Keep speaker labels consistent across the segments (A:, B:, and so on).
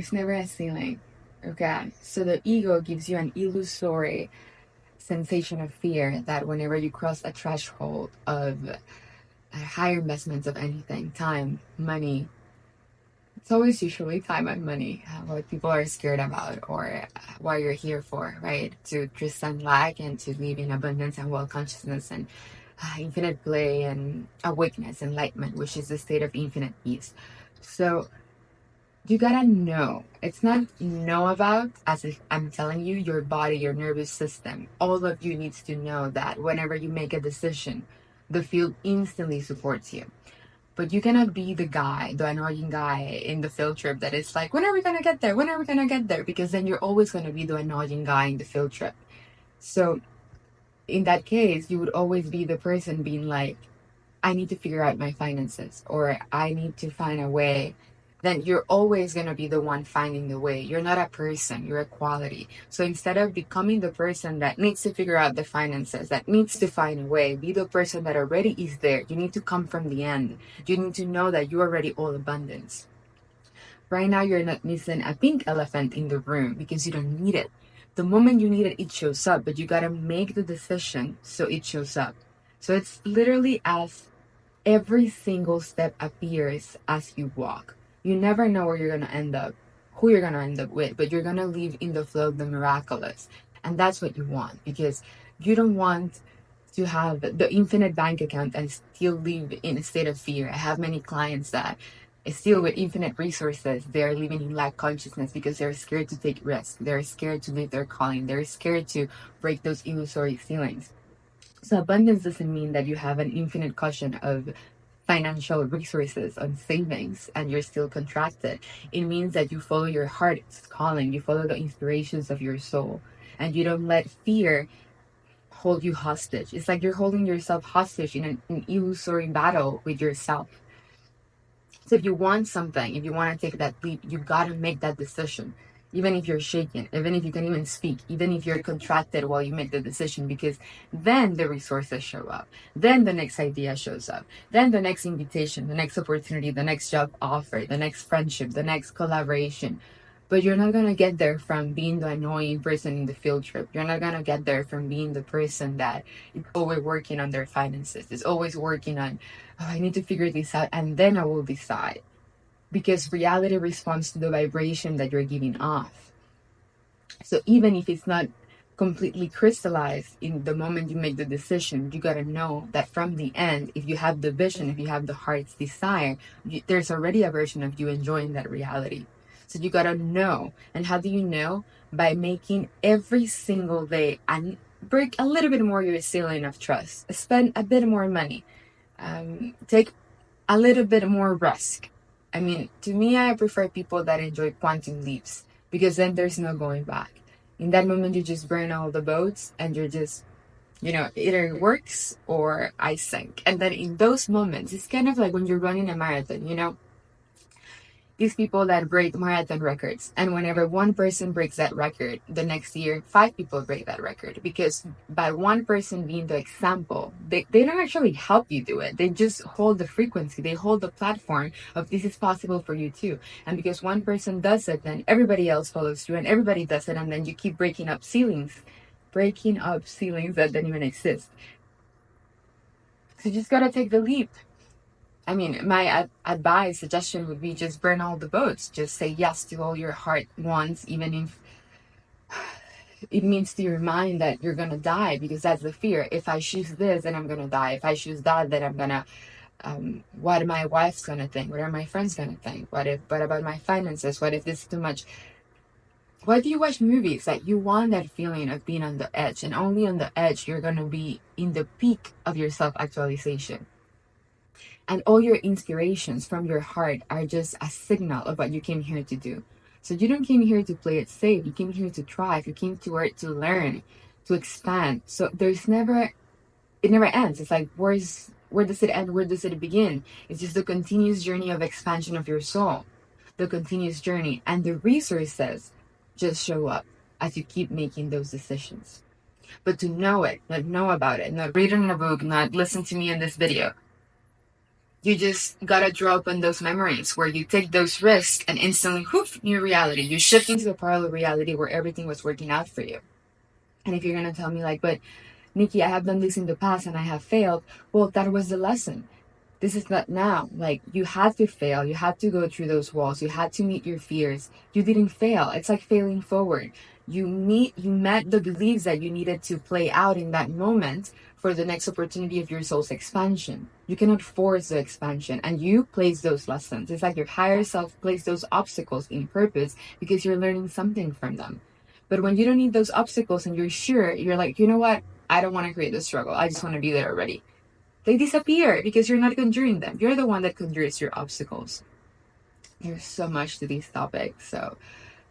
A: there's never a ceiling. Okay, so the ego gives you an illusory sensation of fear that whenever you cross a threshold of higher investments of anything, time, money, it's always usually time and money, what people are scared about or what you're here for, right? To transcend lack and to live in abundance and well consciousness and infinite play and awakeness, enlightenment, which is the state of infinite peace. So you gotta know. It's not know about, as if I'm telling you, your body, your nervous system. All of you needs to know that whenever you make a decision, the field instantly supports you. But you cannot be the guy, the annoying guy in the field trip that is like, when are we gonna get there? When are we gonna get there? Because then you're always gonna be the annoying guy in the field trip. So in that case, you would always be the person being like, I need to figure out my finances, or I need to find a way. Then you're always going to be the one finding the way. You're not a person, you're a quality. So instead of becoming the person that needs to figure out the finances, that needs to find a way, be the person that already is there. You need to come from the end. You need to know that you're already all abundance. Right now, you're not missing a pink elephant in the room because you don't need it. The moment you need it, it shows up, but you got to make the decision so it shows up. So it's literally as every single step appears as you walk. You never know where you're going to end up, who you're going to end up with, but you're going to live in the flow of the miraculous. And that's what you want, because you don't want to have the infinite bank account and still live in a state of fear. I have many clients that still with infinite resources, they're living in lack consciousness because they're scared to take risks. They're scared to live their calling. They're scared to break those illusory ceilings. So abundance doesn't mean that you have an infinite cushion of financial resources on savings and you're still contracted. It means that you follow your heart's calling, you follow the inspirations of your soul, and you don't let fear hold you hostage. It's like you're holding yourself hostage in an illusory battle with yourself. So if you want something, if you want to take that leap, you gotta make that decision. Even if you're shaking, even if you can even speak, even if you're contracted while you make the decision, because then the resources show up. Then the next idea shows up. Then the next invitation, the next opportunity, the next job offer, the next friendship, the next collaboration. But you're not gonna get there from being the annoying person in the field trip. You're not gonna get there from being the person that is always working on their finances, is always working on, oh, I need to figure this out and then I will decide. Because reality responds to the vibration that you're giving off. So even if it's not completely crystallized in the moment you make the decision, you gotta know that from the end, if you have the vision, if you have the heart's desire, there's already a version of you enjoying that reality. So you gotta know. And how do you know? By making every single day and break a little bit more your ceiling of trust. Spend a bit more money. Take a little bit more risk. I mean, to me, I prefer people that enjoy quantum leaps because then there's no going back. In that moment, you just burn all the boats and you're just, either it works or I sink. And then in those moments, it's kind of like when you're running a marathon, these people that break marathon records. And whenever one person breaks that record, the next year, 5 people break that record. Because by one person being the example, they don't actually help you do it. They just hold the frequency. They hold the platform of this is possible for you too. And because one person does it, then everybody else follows through and everybody does it. And then you keep breaking up ceilings that don't even exist. So you just got to take the leap. I mean, my advice, suggestion would be just burn all the boats. Just say yes to all your heart wants, even if it means to your mind that you're going to die, because that's the fear. If I choose this, then I'm going to die. If I choose that, then I'm going to, what are my wife's going to think? What are my friends going to think? What about my finances? What if this is too much? Why do you watch movies? Like, you want that feeling of being on the edge, and only on the edge, you're going to be in the peak of your self-actualization. And all your inspirations from your heart are just a signal of what you came here to do. So you don't came here to play it safe. You came here to thrive. You came to work to learn, to expand. So it never ends. It's like, where does it end? Where does it begin? It's just the continuous journey of expansion of your soul, the continuous journey. And the resources just show up as you keep making those decisions. But to know it, not know about it, not read it in a book, not listen to me in this video, You just gotta draw upon those memories where you take those risks and instantly, whoof, new reality. You shift into a parallel reality where everything was working out for you. And if you're gonna tell me like, but Nikki, I have done this in the past and I have failed, well, that was the lesson. This is not now. Like, you had to fail. You had to go through those walls. You had to meet your fears. You didn't fail. It's like failing forward. You met the beliefs that you needed to play out in that moment for the next opportunity of your soul's expansion. You cannot force the expansion, and you place those lessons. It's like your higher self placed those obstacles in purpose because you're learning something from them. But when you don't need those obstacles and you're sure, you're like, you know what? I don't want to create the struggle. I just want to be there already. They disappear because you're not conjuring them. You're the one that conjures your obstacles. There's so much to these topics. So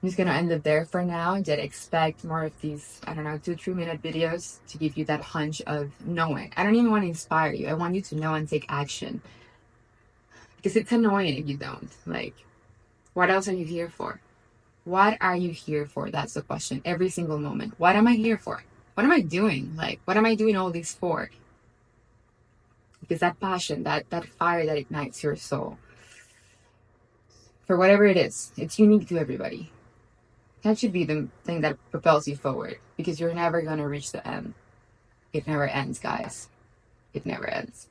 A: I'm just going to end it there for now. Just expect more of these, I don't know, 2-3 minute videos to give you that hunch of knowing. I don't even want to inspire you. I want you to know and take action. Because it's annoying if you don't. Like, what else are you here for? What are you here for? That's the question. Every single moment. What am I here for? What am I doing? Like, what am I doing all this for? Because that passion, that fire that ignites your soul, for whatever it is, it's unique to everybody. That should be the thing that propels you forward, because you're never going to reach the end. It never ends, guys. It never ends.